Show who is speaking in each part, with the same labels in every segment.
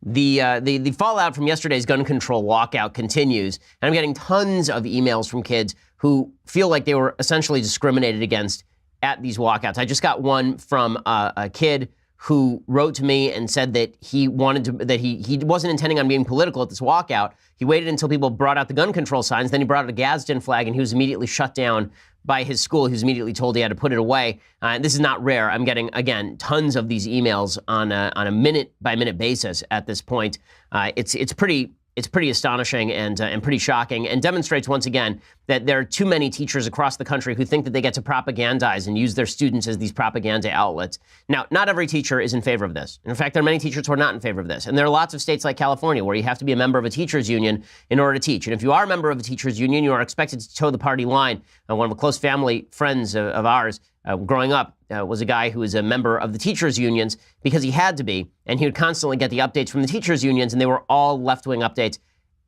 Speaker 1: The fallout from yesterday's gun control walkout continues, and I'm getting tons of emails from kids who feel like they were essentially discriminated against at these walkouts. I just got one from a kid who wrote to me and said that he wasn't intending on being political at this walkout. He waited until people brought out the gun control signs, then he brought out a Gadsden flag, and he was immediately shut down by his school. He was immediately told he had to put it away. This is not rare. I'm getting, again, tons of these emails on a minute-by-minute basis at this point. It's pretty astonishing and pretty shocking, and demonstrates once again that there are too many teachers across the country who think that they get to propagandize and use their students as these propaganda outlets. Now, not every teacher is in favor of this. In fact, there are many teachers who are not in favor of this. And there are lots of states like California where you have to be a member of a teachers union in order to teach. And if you are a member of a teachers union, you are expected to toe the party line. One of the close family friends of ours growing up was a guy who was a member of the teachers unions because he had to be, and he would constantly get the updates from the teachers unions, and they were all left-wing updates.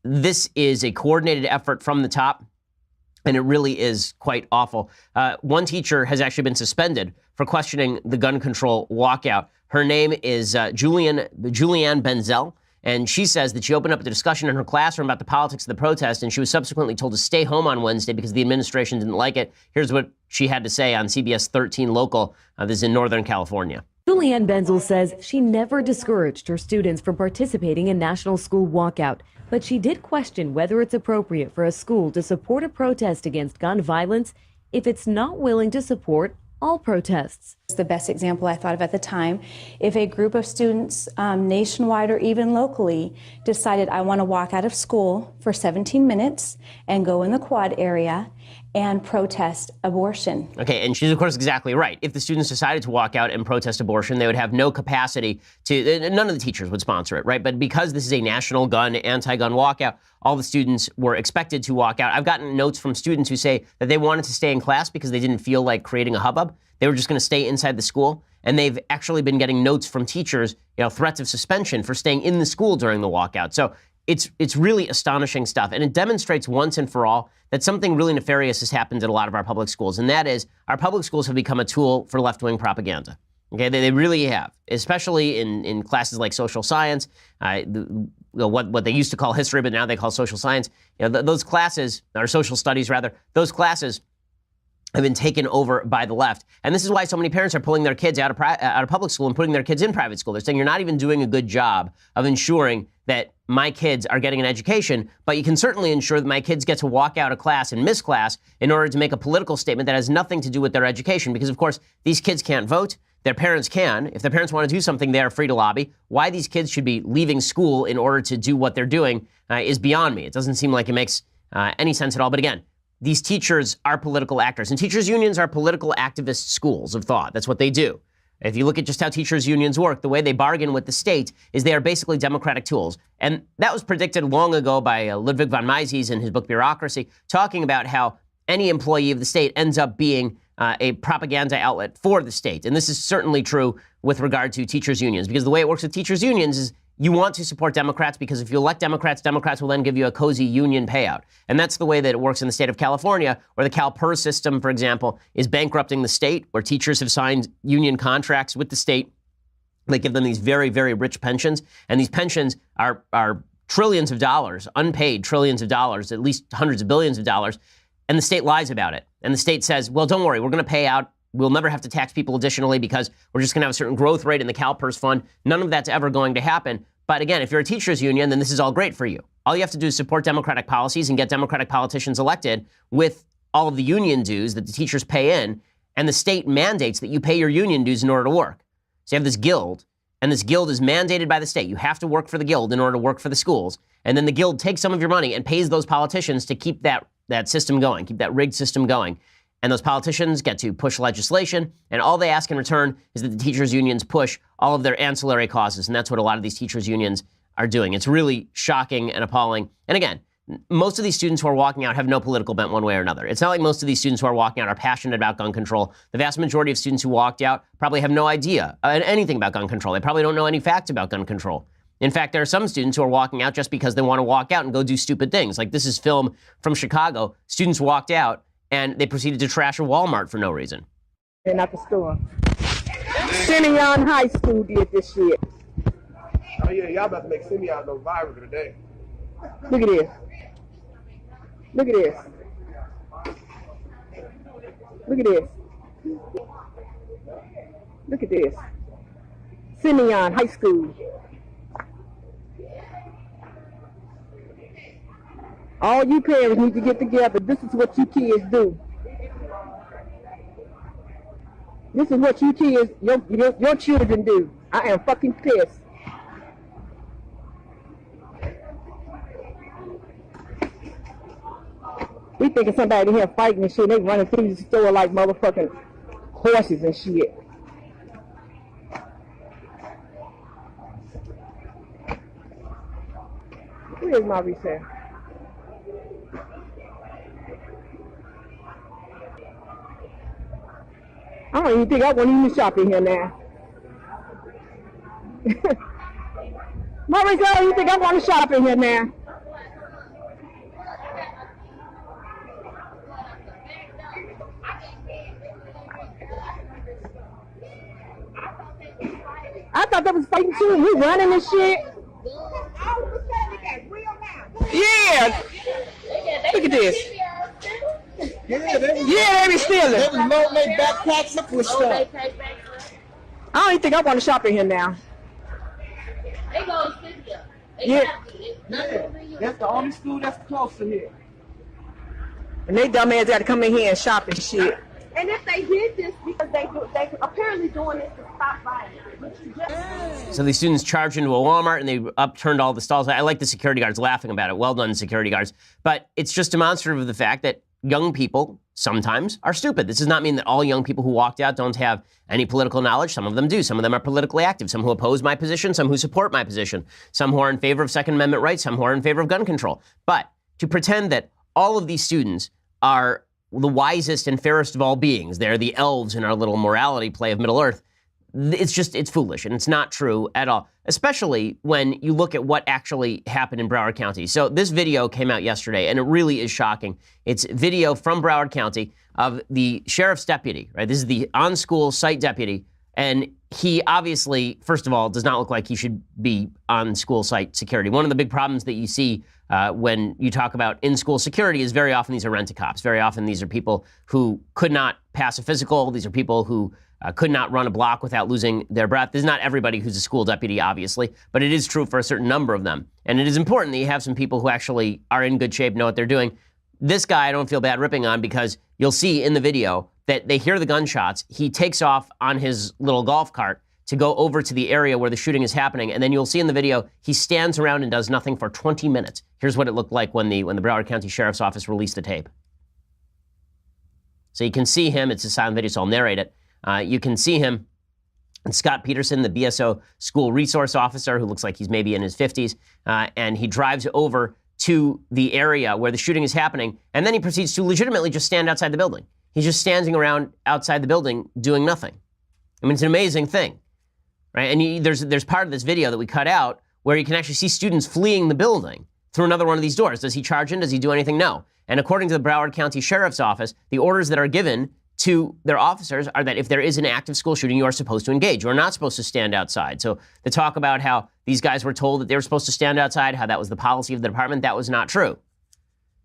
Speaker 1: This is a coordinated effort from the top, and it really is quite awful. One teacher has actually been suspended for questioning the gun control walkout. Her name is Julianne Benzel. And she says that she opened up a discussion in her classroom about the politics of the protest, and she was subsequently told to stay home on Wednesday because the administration didn't like it. Here's what she had to say on CBS 13 Local. This is in Northern California.
Speaker 2: Julianne Benzel says she never discouraged her students from participating in National School Walkout, but she did question whether it's appropriate for a school to support a protest against gun violence if it's not willing to support all protests.
Speaker 3: The best example I thought of at the time, if a group of students nationwide or even locally decided I want to walk out of school for 17 minutes and go in the quad area and protest abortion.
Speaker 1: Okay, and she's of course exactly right. If the students decided to walk out and protest abortion, they would have no capacity to, none of the teachers would sponsor it, right? But because this is a national anti-gun walkout, all the students were expected to walk out. I've gotten notes from students who say that they wanted to stay in class because they didn't feel like creating a hubbub. They were just going to stay inside the school. And they've actually been getting notes from teachers, threats of suspension for staying in the school during the walkout. So it's really astonishing stuff. And it demonstrates once and for all that something really nefarious has happened at a lot of our public schools. And that is our public schools have become a tool for left-wing propaganda. Okay, they really have, especially in classes like social science, what they used to call history, but now they call social science. Those classes, or social studies rather, those classes have been taken over by the left. And this is why so many parents are pulling their kids out of public school and putting their kids in private school. They're saying you're not even doing a good job of ensuring that my kids are getting an education, but you can certainly ensure that my kids get to walk out of class and miss class in order to make a political statement that has nothing to do with their education. Because, of course, these kids can't vote. Their parents can. If their parents want to do something, they are free to lobby. Why these kids should be leaving school in order to do what they're doing is beyond me. It doesn't seem like it makes any sense at all. But again, these teachers are political actors, and teachers' unions are political activist schools of thought. That's what they do. If you look at just how teachers' unions work, the way they bargain with the state is they are basically democratic tools. And that was predicted long ago by Ludwig von Mises in his book Bureaucracy, talking about how any employee of the state ends up being a propaganda outlet for the state. And this is certainly true with regard to teachers' unions, because the way it works with teachers' unions is you want to support Democrats because if you elect Democrats, Democrats will then give you a cozy union payout. And that's the way that it works in the state of California, where the CalPERS system, for example, is bankrupting the state, where teachers have signed union contracts with the state. They give them these very, very rich pensions. And these pensions are trillions of dollars, unpaid trillions of dollars, at least hundreds of billions of dollars. And the state lies about it. And the state says, well, don't worry, we're going to pay out. We'll never have to tax people additionally because we're just going to have a certain growth rate in the CalPERS fund. None of that's ever going to happen. But again, if you're a teachers union, then this is all great for you. All you have to do is support Democratic policies and get Democratic politicians elected with all of the union dues that the teachers pay in. And the state mandates that you pay your union dues in order to work. So you have this guild, and this guild is mandated by the state. You have to work for the guild in order to work for the schools. And then the guild takes some of your money and pays those politicians to keep that system going, keep that rigged system going. And those politicians get to push legislation, and all they ask in return is that the teachers' unions push all of their ancillary causes, and that's what a lot of these teachers' unions are doing. It's really shocking and appalling. And again, most of these students who are walking out have no political bent one way or another. It's not like most of these students who are walking out are passionate about gun control. The vast majority of students who walked out probably have no idea anything about gun control. They probably don't know any facts about gun control. In fact, there are some students who are walking out just because they want to walk out and go do stupid things. Like this is film from Chicago. Students walked out and they proceeded to trash a Walmart for no reason.
Speaker 4: And at the store. Simeon High School did this shit. Oh yeah, y'all about to make Simeon go viral today.
Speaker 5: Look at this. Look at this. Look at this. Look at this. Simeon High School. All you parents need to get together. This is what you kids do. This is what you kids, your children do. I am fucking pissed. We thinking somebody here fighting and shit. They running through the store like motherfucking horses and shit. Where's my reset? I don't even think I want to even shop in here now. Maurice, I don't even think I want to shop in here now. I thought that was fighting too. We running and shit. Yeah. Look at this.
Speaker 4: Yeah,
Speaker 5: they be stealing.
Speaker 4: They was loading their backpacks up with stuff.
Speaker 5: I don't even think I want to shop in here now.
Speaker 6: They go to Cynthia.
Speaker 5: Yeah.
Speaker 4: That's the only school that's close to here.
Speaker 5: And they dumbass got to come in here and shop and shit.
Speaker 7: And if they did this because they apparently doing this to stop violence.
Speaker 1: So these students charged into a Walmart and they upturned all the stalls. I like the security guards laughing about it. Well done, security guards. But it's just demonstrative of the fact that young people sometimes are stupid. This does not mean that all young people who walked out don't have any political knowledge. Some of them do. Some of them are politically active. Some who oppose my position, some who support my position, some who are in favor of Second Amendment rights, some who are in favor of gun control. But to pretend that all of these students are the wisest and fairest of all beings, they're the elves in our little morality play of Middle Earth, it's foolish, and it's not true at all, especially when you look at what actually happened in Broward County. So this video came out yesterday, and it really is shocking. It's video from Broward County of the sheriff's deputy, right? This is the on-school site deputy, and he obviously, first of all, does not look like he should be on school site security. One of the big problems that you see when you talk about in-school security is very often these are rent-a-cops. Very often these are people who could not pass a physical. These are people who could not run a block without losing their breath. This is not everybody who's a school deputy, obviously, but it is true for a certain number of them. And it is important that you have some people who actually are in good shape, know what they're doing. This guy I don't feel bad ripping on because you'll see in the video that they hear the gunshots. He takes off on his little golf cart to go over to the area where the shooting is happening. And then you'll see in the video, he stands around and does nothing for 20 minutes. Here's what it looked like when the Broward County Sheriff's Office released the tape. So you can see him. It's a silent video, so I'll narrate it. You can see him, and Scott Peterson, the BSO school resource officer, who looks like he's maybe in his 50s, and he drives over to the area where the shooting is happening, and then he proceeds to legitimately just stand outside the building. He's just standing around outside the building doing nothing. I mean, it's an amazing thing, right? And there's part of this video that we cut out where you can actually see students fleeing the building through another one of these doors. Does he charge in? Does he do anything? No. And according to the Broward County Sheriff's Office, the orders that are given to their officers are that if there is an active school shooting, you are supposed to engage. You are not supposed to stand outside. So the talk about how these guys were told that they were supposed to stand outside, how that was the policy of the department, that was not true.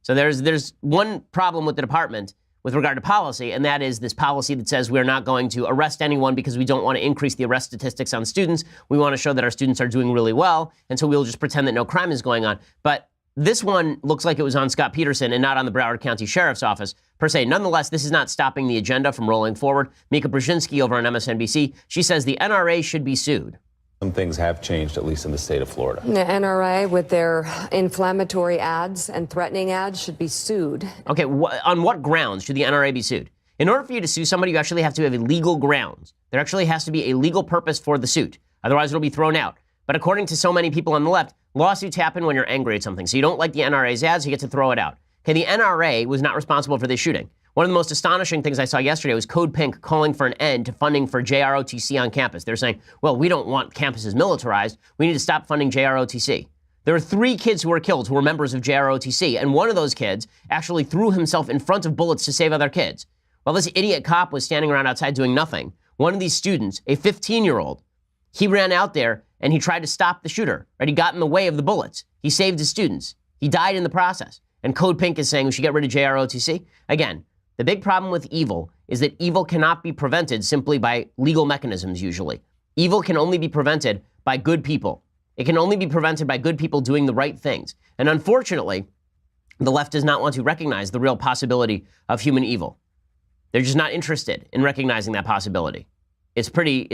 Speaker 1: So there's one problem with the department with regard to policy, and that is this policy that says we're not going to arrest anyone because we don't want to increase the arrest statistics on students. We want to show that our students are doing really well, and so we'll just pretend that no crime is going on. But this one looks like it was on Scott Peterson and not on the Broward County Sheriff's Office, per se. Nonetheless, this is not stopping the agenda from rolling forward. Mika Brzezinski over on MSNBC, she says the NRA should be sued.
Speaker 8: Some things have changed, at least in the state of Florida.
Speaker 9: The NRA, with their inflammatory ads and threatening ads, should be sued.
Speaker 1: Okay, on what grounds should the NRA be sued? In order for you to sue somebody, you actually have to have a legal grounds. There actually has to be a legal purpose for the suit. Otherwise, it'll be thrown out. But according to so many people on the left, lawsuits happen when you're angry at something. So you don't like the NRA's ads, you get to throw it out. Okay, the NRA was not responsible for this shooting. One of the most astonishing things I saw yesterday was Code Pink calling for an end to funding for JROTC on campus. They're saying, well, we don't want campuses militarized. We need to stop funding JROTC. There were 3 kids who were killed who were members of JROTC, and one of those kids actually threw himself in front of bullets to save other kids. While this idiot cop was standing around outside doing nothing, one of these students, a 15-year-old, He ran out there and he tried to stop the shooter, right? He got in the way of the bullets. He saved his students. He died in the process. And Code Pink is saying we should get rid of JROTC. Again, the big problem with evil is that evil cannot be prevented simply by legal mechanisms, usually. Evil can only be prevented by good people. It can only be prevented by good people doing the right things. And unfortunately, the left does not want to recognize the real possibility of human evil. They're just not interested in recognizing that possibility. It's pretty...